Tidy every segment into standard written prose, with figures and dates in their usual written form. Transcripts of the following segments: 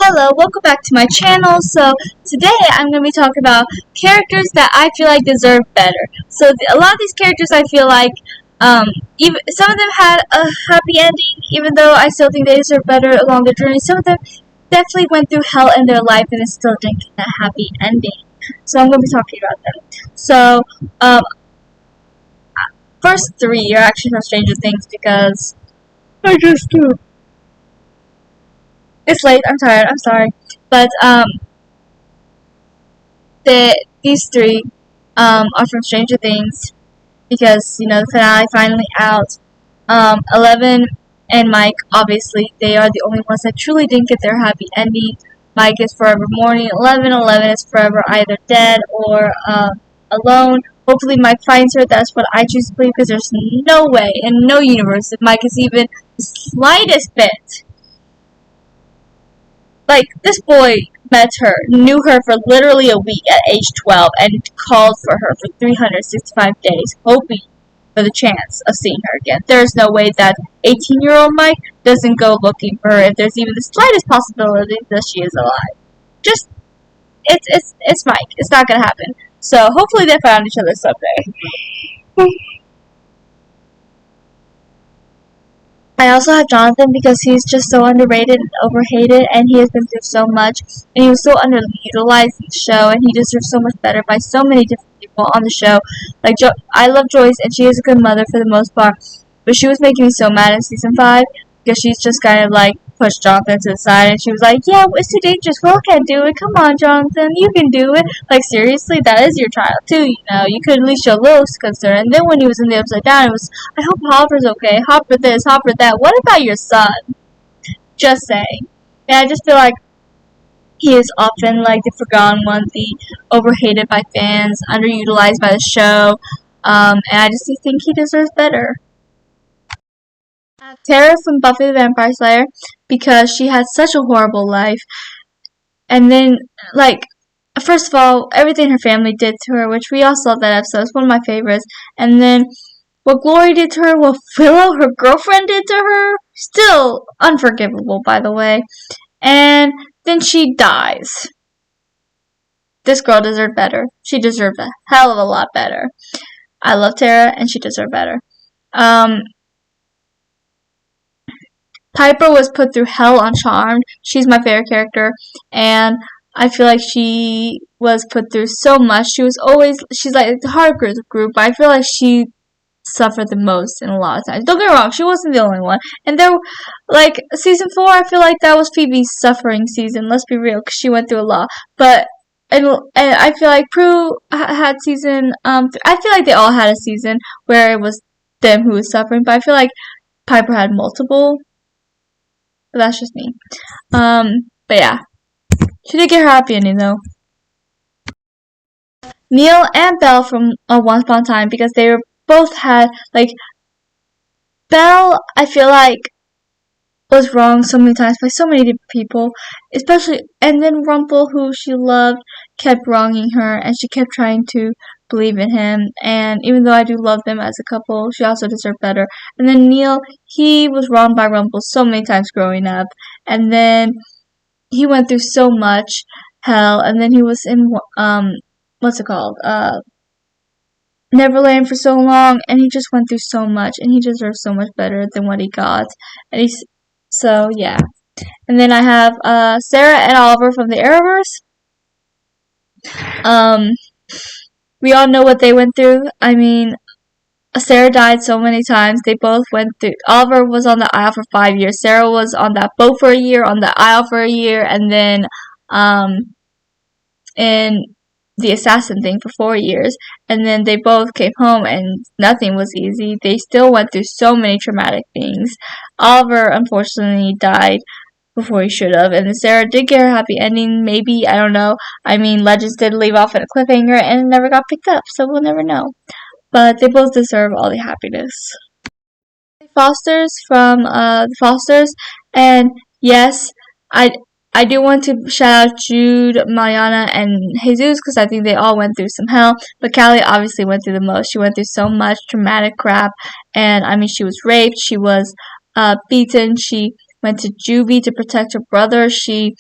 Hello, welcome back to my channel. So today I'm going to be talking about characters that I feel like deserve better. So a lot of these characters I feel like even some of them had a happy ending, even though I still think they deserve better along the journey. Some of them definitely went through hell in their life and it still didn't get a happy ending. So I'm going to be talking about them. So first three are actually from Stranger Things because I just do. It's late. I'm tired. I'm sorry, but these three are from Stranger Things because the finale finally out. 11 and Mike, obviously, they are the only ones that truly didn't get their happy ending. Mike is forever mourning 11. 11 is forever either dead or alone. Hopefully, Mike finds her. That's what I choose to believe because there's no way in no universe that Mike is even the slightest bit. Like, this boy met her, knew her for literally a week at age 12, and called for her for 365 days, hoping for the chance of seeing her again. There's no way that 18-year-old Mike doesn't go looking for her if there's even the slightest possibility that she is alive. Just, it's Mike. It's not gonna happen. So, hopefully they found each other someday. I also have Jonathan because he's just so underrated and overhated, and he has been through so much, and he was so underutilized in the show, and he deserves so much better by so many different people on the show. Like, I love Joyce, and she is a good mother for the most part, but she was making me so mad in season 5 because she's just kind of like pushed Jonathan to the side, and she was like, yeah, it's too dangerous, Will can't do it, come on Jonathan, you can do it. Like, seriously, that is your child too, you could at least show a little concern. And then when he was in the Upside Down, it was, I hope Hopper's okay, Hopper this, Hopper that, what about your son? Just saying. And I just feel like he is often like the forgotten one, the overhated by fans, underutilized by the show, and I just think he deserves better. Tara from Buffy the Vampire Slayer because she had such a horrible life. And then, like, first of all, everything her family did to her, which we all saw that episode. It's one of my favorites. And then what Glory did to her, what Willow, her girlfriend, did to her, still unforgivable, by the way. And then she dies. This girl deserved better. She deserved a hell of a lot better. I love Tara, and she deserved better. Piper was put through hell on Charmed. She's my favorite character, and I feel like she was put through so much. She's like the hard group, but I feel like she suffered the most in a lot of times. Don't get me wrong, she wasn't the only one. And like, season 4, I feel like that was Phoebe's suffering season. Let's be real, because she went through a lot. But, and I feel like Prue had season, I feel like they all had a season where it was them who was suffering, but I feel like Piper had multiple. But that's just me. But yeah. She did get her happy ending, though. Neil and Belle from Once Upon a Time, because they both had, like, Belle, I feel like, was wronged so many times by so many different people, especially, and then Rumple, who she loved, kept wronging her, and she kept trying to believe in him, and even though I do love them as a couple, she also deserved better. And then Neil, he was wronged by Rumple so many times growing up, and then he went through so much hell, and then he was in, what's it called, Neverland for so long, and he just went through so much, and he deserves so much better than what he got, and so yeah. And then I have, Sarah and Oliver from the Arrowverse. We all know what they went through. I mean, Sarah died so many times. They both went through. Oliver was on the Isle for 5 years. Sarah was on that boat for a year, on the Isle for a year, and then in the assassin thing for 4 years. And then they both came home, and nothing was easy. They still went through so many traumatic things. Oliver, unfortunately, died before he should have, and Sarah did get her happy ending, maybe, I don't know. I mean, Legends did leave off at a cliffhanger, and it never got picked up, so we'll never know. But they both deserve all the happiness. Fosters from the Fosters, and yes, I do want to shout out Jude, Mariana, and Jesus, because I think they all went through some hell, but Callie obviously went through the most. She went through so much traumatic crap, and I mean, she was raped, she was beaten, she went to juvie to protect her brother. She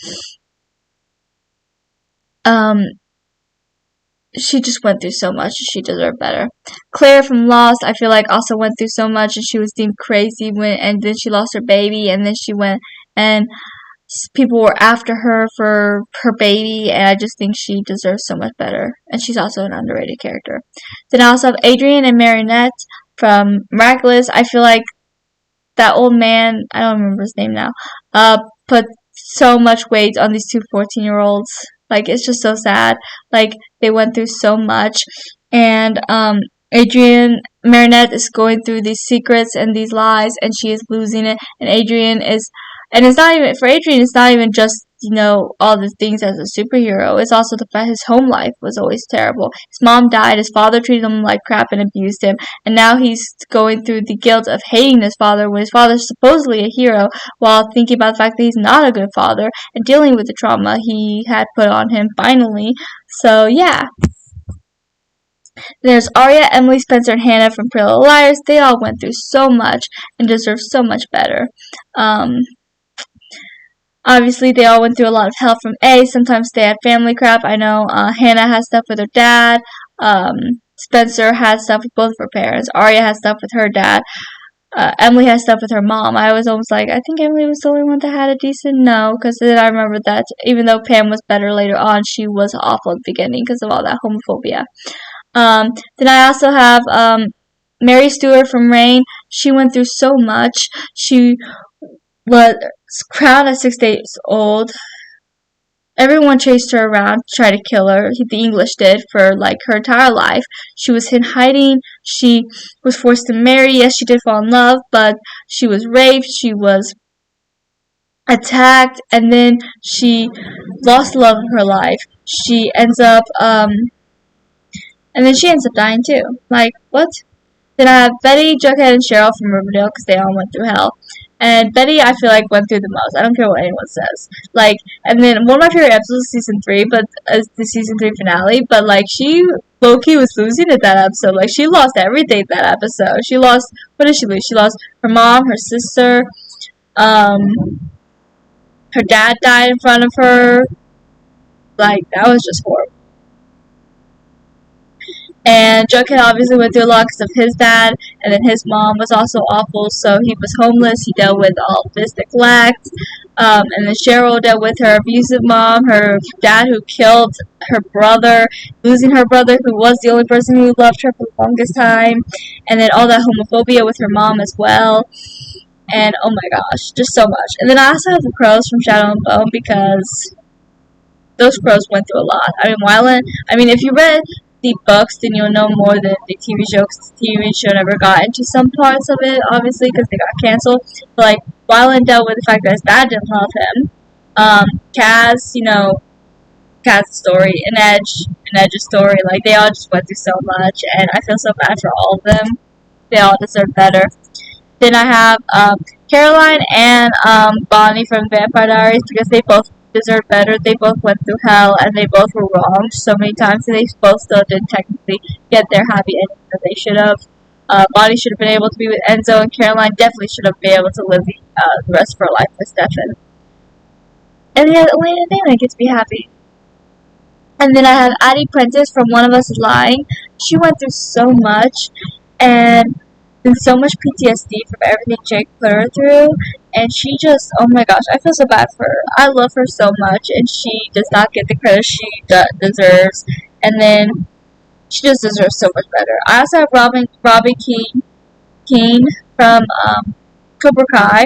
just went through so much. She deserved better. Claire from Lost, I feel like also went through so much, and she was deemed crazy and then she lost her baby, and then she went and people were after her for her baby, and I just think she deserves so much better. And she's also an underrated character. Then I also have Adrian and Marinette from Miraculous. I feel like that old man, I don't remember his name now, put so much weight on these two 14-year-olds. Like, it's just so sad. Like, they went through so much. And Marinette is going through these secrets and these lies, and she is losing it. And it's not even, for Adrian, it's not even just, all the things as a superhero. It's also the fact his home life was always terrible. His mom died, his father treated him like crap and abused him, and now he's going through the guilt of hating his father when his father's supposedly a hero, while thinking about the fact that he's not a good father, and dealing with the trauma he had put on him finally. So, yeah. There's Arya, Emily, Spencer, and Hannah from Pretty Little Liars. They all went through so much and deserve so much better. Obviously, they all went through a lot of hell from A. Sometimes they had family crap. I know Hannah has stuff with her dad. Spencer has stuff with both of her parents. Arya has stuff with her dad. Emily has stuff with her mom. I was almost like, I think Emily was the only one that had a decent no, because then I remember that even though Pam was better later on, she was awful at the beginning because of all that homophobia. Then I also have Mary Stewart from Reign. She went through so much. She was crowned at 6 days old. Everyone chased her around, tried to kill her. The English did for like her entire life. She was in hiding. She was forced to marry. Yes, she did fall in love, but she was raped. She was attacked, and then she lost the love of her life. She ends up, and then she ends up dying too. Like, what? Then I have Betty, Jughead, and Cheryl from Riverdale because they all went through hell. And Betty, I feel like, went through the most. I don't care what anyone says. Like, and then one of my favorite episodes is season 3, but the season 3 finale. But like, she low-key was losing at that episode. Like, she lost everything that episode. She lost, what did she lose? She lost her mom, her sister. Her dad died in front of her. Like, that was just horrible. And Jughead obviously went through a lot because of his dad, and then his mom was also awful, so he was homeless. He dealt with all this neglect. And then Cheryl dealt with her abusive mom, her dad who killed her brother, losing her brother who was the only person who loved her for the longest time, and then all that homophobia with her mom as well. And oh my gosh, just so much. And then I also have the crows from Shadow and Bone because those crows went through a lot. I mean, if you read the books, then you'll know more than the TV show, because the TV show never got into some parts of it, obviously, because they got canceled. But, like, Wyland dealt with the fact that his dad didn't love him. Kaz, Kaz's story, and Edge's story, like, they all just went through so much, and I feel so bad for all of them. They all deserve better. Then I have, Caroline and, Bonnie from Vampire Diaries, because they both deserve better. They both went through hell, and they both were wronged so many times, and they both still didn't technically get their happy ending that they should have. Bonnie should have been able to be with Enzo, and Caroline definitely should have been able to live the rest of her life with Stefan. And then Elena and Dana get to be happy. And then I have Addie Prentice from One of Us is Lying. She went through so much, and so much PTSD from everything Jake put her through, and she just, oh my gosh, I feel so bad for her. I love her so much, and she does not get the credit she deserves, and then she just deserves so much better. I also have Robbie Keane from Cobra Kai.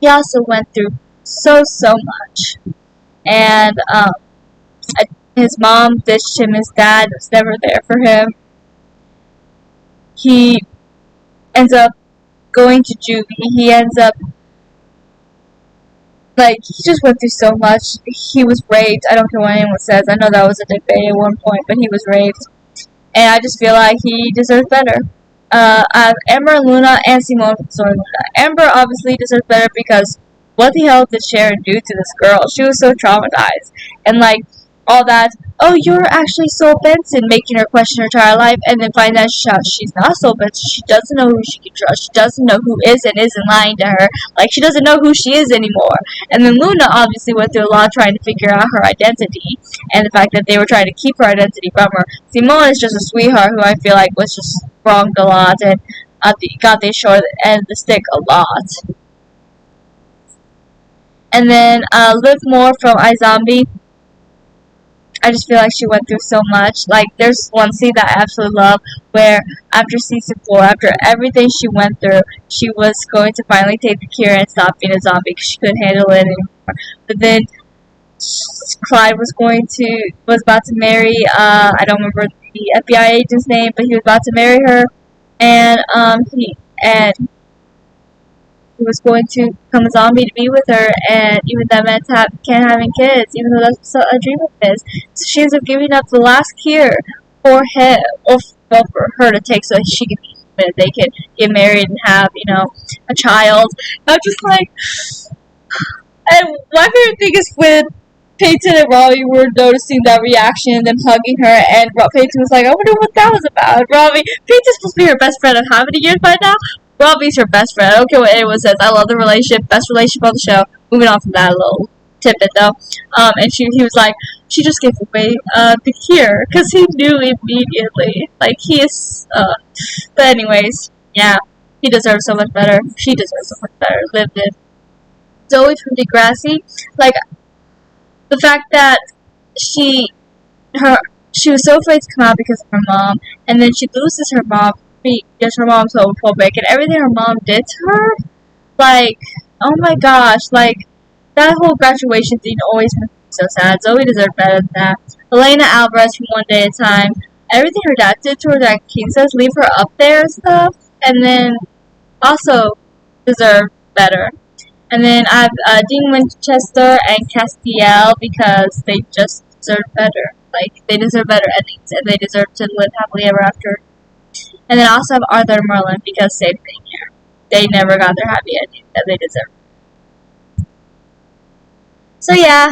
He also went through so much, and his mom ditched him. His dad was never there for him. He ends up going to juvie. He ends up, like, he just went through so much. He was raped. I don't care what anyone says. I know that was a debate at one point, but he was raped. And I just feel like he deserves better. I have Amber, Luna, and Simone from Story Luna. Amber obviously deserves better because what the hell did Sharon do to this girl? She was so traumatized. And, like, all that, oh, you're actually Sol Benson, making her question her entire life, and then find out she's not Sol Benson. She doesn't know who she can trust. She doesn't know who is and isn't lying to her. Like, she doesn't know who she is anymore. And then Luna obviously went through a lot trying to figure out her identity, and the fact that they were trying to keep her identity from her. Simone is just a sweetheart who I feel like was just wronged a lot, and got the short end of the stick a lot. And then Liv Moore from iZombie. I just feel like she went through so much. Like, there's one scene that I absolutely love where after season 4, after everything she went through, she was going to finally take the cure and stop being a zombie because she couldn't handle it anymore. But then Clyde was about to marry, I don't remember the FBI agent's name, but he was about to marry her, and he was going to become a zombie to be with her, and even that meant can't having kids, even though that's a dream of his. So she ends up giving up the last cure for him, or for her to take, so she can be human, they can get married and have, a child. I'm just like, and my favorite thing is when Peyton and Robbie were noticing that reaction, them hugging her, and Peyton was like, I wonder what that was about. Peyton's supposed to be her best friend of how many years by now? Robbie's her best friend. I don't care what anyone says. I love the relationship. Best relationship on the show. Moving on from that little tidbit, though. And he was like, she just gave away the cure, because he knew immediately. Like, he is, but anyways, yeah. He deserves so much better. She deserves so much better. Liv did. Zoe from Degrassi, like, the fact that she was so afraid to come out because of her mom, and then she loses her mom because her mom's homophobic, and everything her mom did to her, like, oh my gosh, like, that whole graduation thing always makes me so sad. Zoe deserved better than that. Elena Alvarez from One Day at a Time, everything her dad did to her that King says, leave her up there and stuff, and then also deserved better. And then I have Dean Winchester and Castiel because they just deserve better. Like, they deserve better endings, and they deserve to live happily ever after. And then I also have Arthur and Merlin because same thing here. They never got their happy ending that they deserve. So yeah,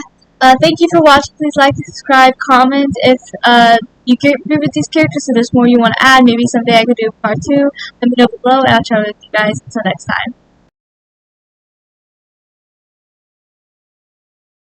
thank you for watching. Please like, subscribe, comment if you agree with these characters, so there's more you want to add. Maybe someday I could do part 2. Let me know below, and I'll try to with you guys. Until next time.